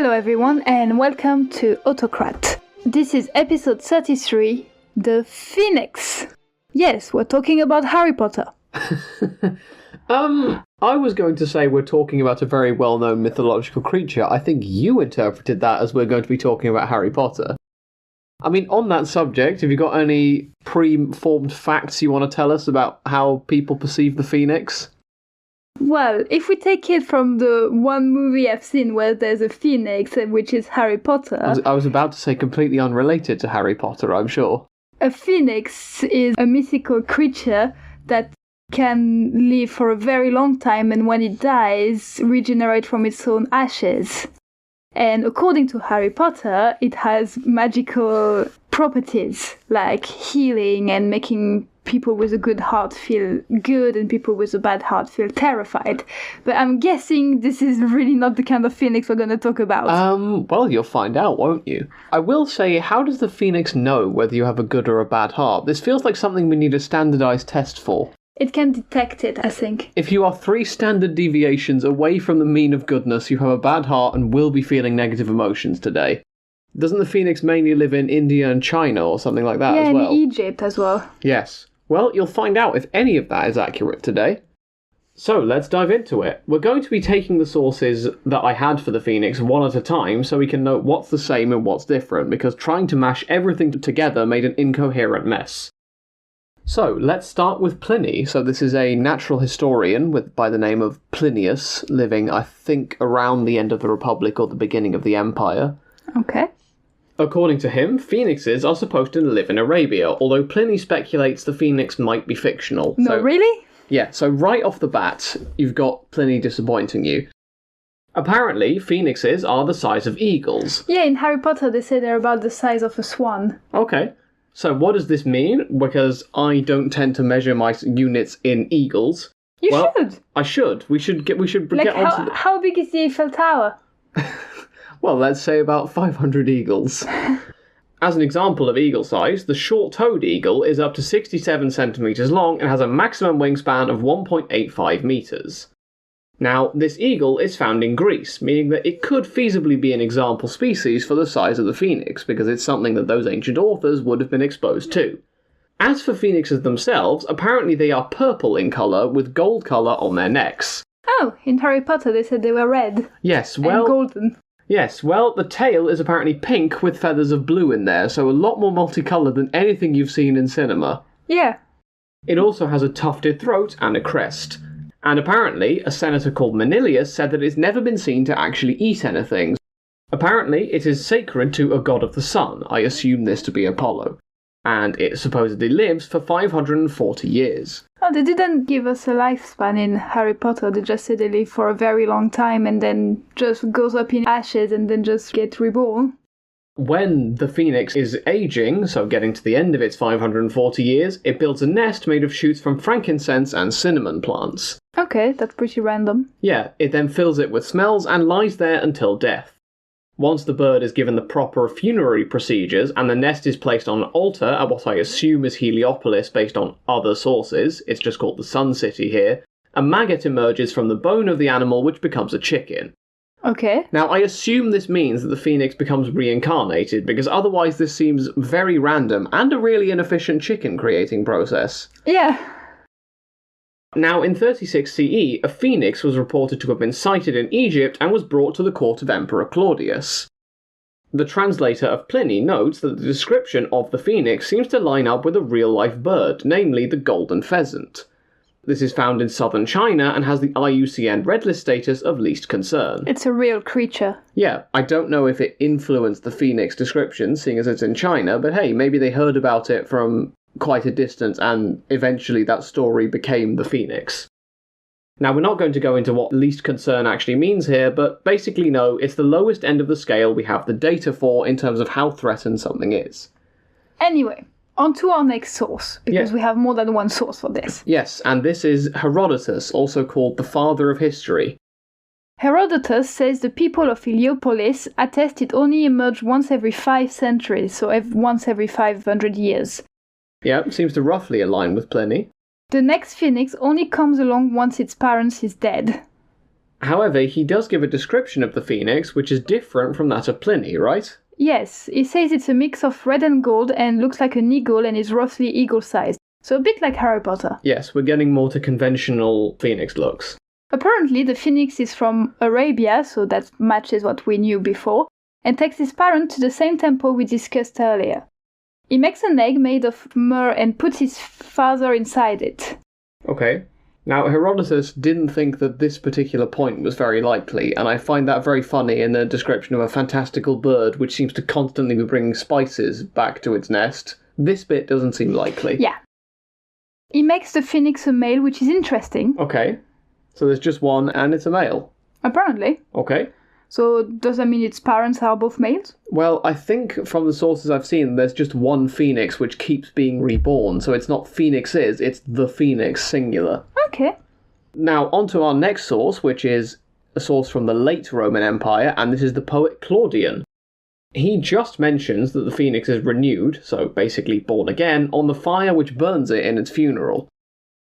Hello everyone and welcome to Autocrat. This is episode 33, The Phoenix. Yes, we're talking about Harry Potter. I was going to say we're talking about a very well-known mythological creature. I think you interpreted that as we're going to be talking about Harry Potter. I mean, on that subject, have you got any pre-formed facts you want to tell us about how people perceive the Phoenix? Well, if we take it from the one movie I've seen where there's a phoenix, which is Harry Potter... I was about to say completely unrelated to Harry Potter, I'm sure. A phoenix is a mythical creature that can live for a very long time and when it dies, regenerate from its own ashes. And according to Harry Potter, it has magical properties like healing and making people with a good heart feel good and people with a bad heart feel terrified. But I'm guessing this is really not the kind of phoenix we're going to talk about. Well, you'll find out, won't you? I will say, how does the phoenix know whether you have a good or a bad heart? This feels like something we need a standardized test for. It can detect it, I think. If you are 3 standard deviations away from the mean of goodness, you have a bad heart and will be feeling negative emotions today. Doesn't the phoenix mainly live in India and China or something like that as well? Yeah, in Egypt as well. Yes. Well, you'll find out if any of that is accurate today. So, let's dive into it. We're going to be taking the sources that I had for the Phoenix one at a time so we can note what's the same and what's different, because trying to mash everything together made an incoherent mess. So, let's start with Pliny. So this is a natural historian by the name of Plinius, living, I think, around the end of the Republic or the beginning of the Empire. Okay. According to him, phoenixes are supposed to live in Arabia, although Pliny speculates the phoenix might be fictional. No, really? Yeah, so right off the bat, you've got Pliny disappointing you. Apparently, phoenixes are the size of eagles. Yeah, in Harry Potter they say they're about the size of a swan. Okay. So what does this mean? Because I don't tend to measure my units in eagles. You should. I should. We should get onto how big is the Eiffel Tower? Well, let's say about 500 eagles. As an example of eagle size, the short-toed eagle is up to 67 centimetres long and has a maximum wingspan of 1.85 metres. Now, this eagle is found in Greece, meaning that it could feasibly be an example species for the size of the phoenix, because it's something that those ancient authors would have been exposed to. As for phoenixes themselves, apparently they are purple in colour with gold colour on their necks. Oh, in Harry Potter they said they were red. Yes, well... and golden. Yes, well, the tail is apparently pink with feathers of blue in there, so a lot more multicoloured than anything you've seen in cinema. Yeah. It also has a tufted throat and a crest. And apparently, a senator called Manilius said that it's never been seen to actually eat anything. Apparently, it is sacred to a god of the sun, I assume this to be Apollo. And it supposedly lives for 540 years. Oh, they didn't give us a lifespan in Harry Potter. They just said they live for a very long time and then just goes up in ashes and then just get reborn. When the phoenix is aging, so getting to the end of its 540 years, it builds a nest made of shoots from frankincense and cinnamon plants. Okay, that's pretty random. Yeah, it then fills it with smells and lies there until death. Once the bird is given the proper funerary procedures and the nest is placed on an altar at what I assume is Heliopolis based on other sources, it's just called the Sun City here, a maggot emerges from the bone of the animal which becomes a chicken. Okay. Now, I assume this means that the phoenix becomes reincarnated, because otherwise this seems very random and a really inefficient chicken creating process. Yeah. Now, in 36 CE, a phoenix was reported to have been sighted in Egypt and was brought to the court of Emperor Claudius. The translator of Pliny notes that the description of the phoenix seems to line up with a real-life bird, namely the golden pheasant. This is found in southern China and has the IUCN Red List status of least concern. It's a real creature. Yeah, I don't know if it influenced the phoenix description, seeing as it's in China, but hey, maybe they heard about it from quite a distance and eventually that story became the phoenix. Now, we're not going to go into what least concern actually means here, but basically no, it's the lowest end of the scale we have the data for in terms of how threatened something is. Anyway, on to our next source, because we have more than one source for this. Yes, and this is Herodotus, also called the father of history. Herodotus says the people of Heliopolis attest it only emerged once every 5 centuries, so once every 500 years. Yeah, seems to roughly align with Pliny. The next phoenix only comes along once its parent is dead. However, he does give a description of the phoenix which is different from that of Pliny, right? Yes, he says it's a mix of red and gold and looks like an eagle and is roughly eagle-sized. So a bit like Harry Potter. Yes, we're getting more to conventional phoenix looks. Apparently, the phoenix is from Arabia, so that matches what we knew before, and takes his parent to the same temple we discussed earlier. He makes an egg made of myrrh and puts his father inside it. Okay. Now, Herodotus didn't think that this particular point was very likely, and I find that very funny in the description of a fantastical bird which seems to constantly be bringing spices back to its nest. This bit doesn't seem likely. Yeah. He makes the phoenix a male, which is interesting. Okay. So there's just one, and it's a male. Apparently. Okay. So does that mean its parents are both males? Well, I think from the sources I've seen, there's just one phoenix which keeps being reborn. So it's not phoenixes, it's the phoenix singular. Okay. Now, on to our next source, which is a source from the late Roman Empire, and this is the poet Claudian. He just mentions that the phoenix is renewed, so basically born again, on the fire which burns it in its funeral.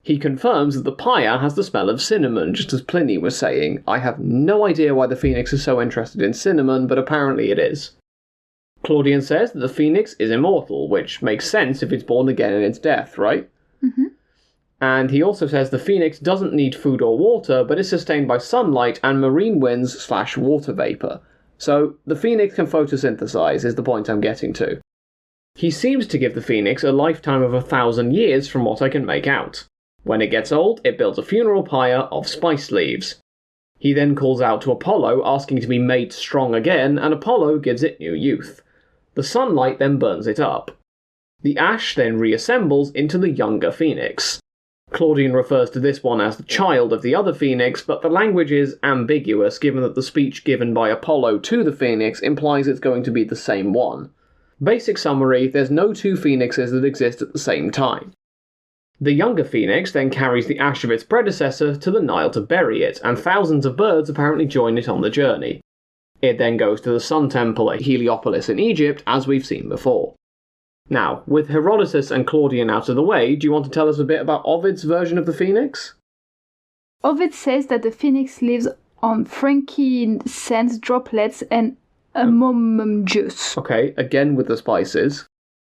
He confirms that the pyre has the smell of cinnamon, just as Pliny was saying. I have no idea why the phoenix is so interested in cinnamon, but apparently it is. Claudian says that the phoenix is immortal, which makes sense if it's born again in its death, right? Mm-hmm. And he also says the phoenix doesn't need food or water, but is sustained by sunlight and marine winds/water vapour. So the phoenix can photosynthesize, is the point I'm getting to. He seems to give the phoenix a lifetime of 1,000 years from what I can make out. When it gets old, it builds a funeral pyre of spice leaves. He then calls out to Apollo, asking to be made strong again, and Apollo gives it new youth. The sunlight then burns it up. The ash then reassembles into the younger phoenix. Claudian refers to this one as the child of the other phoenix, but the language is ambiguous given that the speech given by Apollo to the phoenix implies it's going to be the same one. Basic summary, there's no two phoenixes that exist at the same time. The younger phoenix then carries the ash of its predecessor to the Nile to bury it, and thousands of birds apparently join it on the journey. It then goes to the Sun Temple at Heliopolis in Egypt, as we've seen before. Now, with Herodotus and Claudian out of the way, do you want to tell us a bit about Ovid's version of the phoenix? Ovid says that the phoenix lives on frankincense droplets and amomum juice. Okay, again with the spices.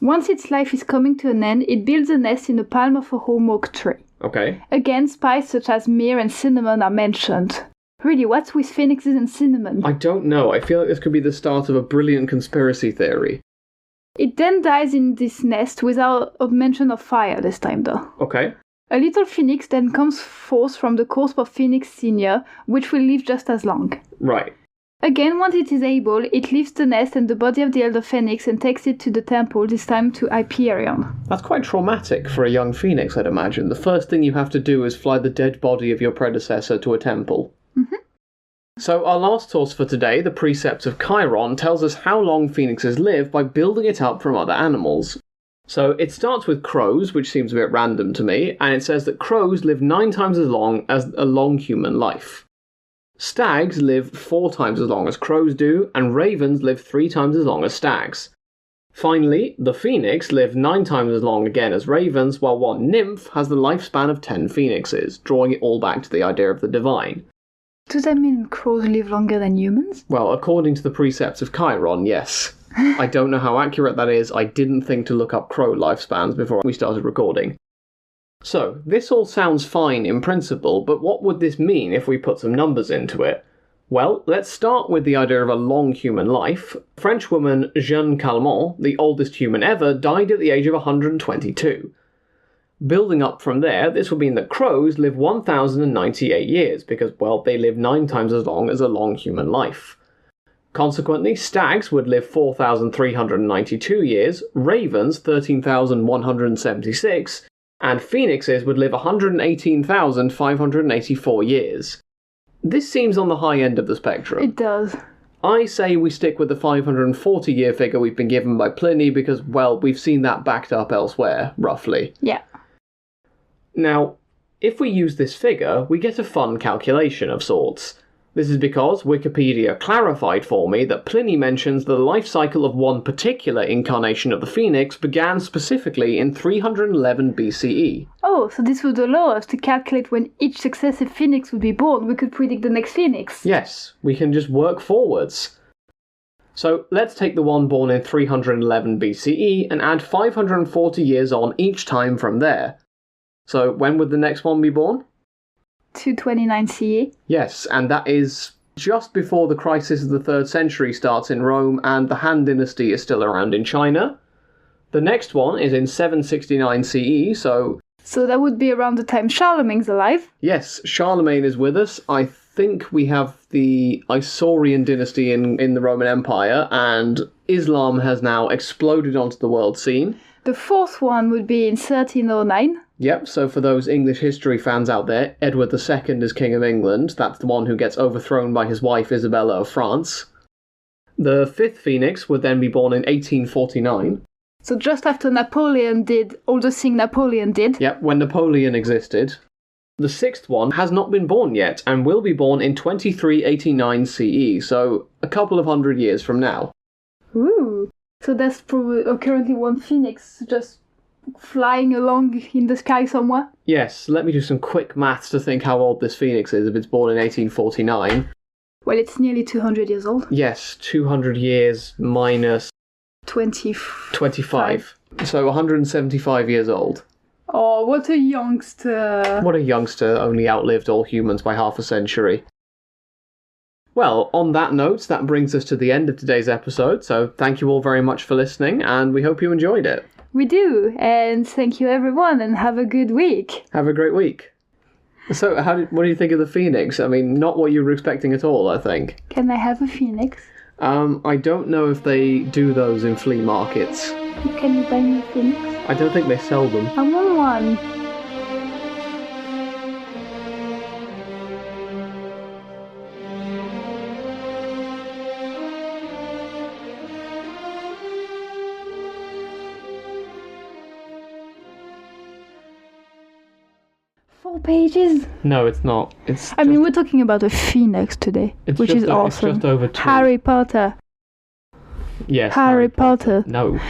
Once its life is coming to an end, it builds a nest in the palm of a home oak tree. Okay. Again, spices such as myrrh and cinnamon are mentioned. Really, what's with phoenixes and cinnamon? I don't know. I feel like this could be the start of a brilliant conspiracy theory. It then dies in this nest without a mention of fire this time, though. Okay. A little phoenix then comes forth from the corpse of Phoenix Senior, which will live just as long. Right. Again, once it is able, it leaves the nest and the body of the elder phoenix and takes it to the temple, this time to Hyperion. That's quite traumatic for a young phoenix, I'd imagine. The first thing you have to do is fly the dead body of your predecessor to a temple. Mm-hmm. So our last source for today, the Precepts of Chiron, tells us how long phoenixes live by building it up from other animals. So it starts with crows, which seems a bit random to me, and it says that crows live 9 times as long as a long human life. Stags live 4 times as long as crows do, and ravens live 3 times as long as stags. Finally, the phoenix live 9 times as long again as ravens, while one nymph has the lifespan of 10 phoenixes, drawing it all back to the idea of the divine. Does that mean crows live longer than humans? Well, according to the Precepts of Chiron, yes. I don't know how accurate that is. I didn't think to look up crow lifespans before we started recording. So, this all sounds fine in principle, but what would this mean if we put some numbers into it? Well, let's start with the idea of a long human life. French woman Jeanne Calment, the oldest human ever, died at the age of 122. Building up from there, this would mean that crows live 1,098 years, because, well, they live 9 times as long as a long human life. Consequently, stags would live 4,392 years, ravens 13,176, and phoenixes would live 118,584 years. This seems on the high end of the spectrum. It does. I say we stick with the 540-year figure we've been given by Pliny because, well, we've seen that backed up elsewhere, roughly. Yeah. Now, if we use this figure, we get a fun calculation of sorts. This is because Wikipedia clarified for me that Pliny mentions the life cycle of one particular incarnation of the phoenix began specifically in 311 BCE. Oh, so this would allow us to calculate when each successive phoenix would be born. We could predict the next phoenix. Yes, we can just work forwards. So let's take the one born in 311 BCE and add 540 years on each time from there. So when would the next one be born? 229 CE. Yes, and that is just before the crisis of the 3rd century starts in Rome and the Han Dynasty is still around in China. The next one is in 769 CE, so... So that would be around the time Charlemagne's alive? Yes, Charlemagne is with us. I think we have the Isaurian dynasty in the Roman Empire, and Islam has now exploded onto the world scene. The fourth one would be in 1309. Yep, so for those English history fans out there, Edward II is King of England. That's the one who gets overthrown by his wife Isabella of France. The fifth phoenix would then be born in 1849. So just after Napoleon did all the thing Napoleon did. Yep, when Napoleon existed. The sixth one has not been born yet and will be born in 2389 CE, so a couple of hundred years from now. Ooh, so there's probably currently one phoenix just flying along in the sky somewhere? Yes, let me do some quick maths to think how old this phoenix is if it's born in 1849. Well, it's nearly 200 years old. Yes, 200 years minus... 25. So 175 years old. Oh, what a youngster. What a youngster, only outlived all humans by half a century. Well, on that note, that brings us to the end of today's episode, so thank you all very much for listening, and we hope you enjoyed it. We do, and thank you everyone, and have a good week. Have a great week. So, what do you think of the phoenix? I mean, not what you were expecting at all, I think. Can I have a phoenix? I don't know if they do those in flea markets. Can you buy me a phoenix? I don't think they sell them. I want one. Pages? No, it's not. I mean, we're talking about a phoenix today, which is awesome. It's just over 2. Harry Potter. Yes. Harry Potter. No.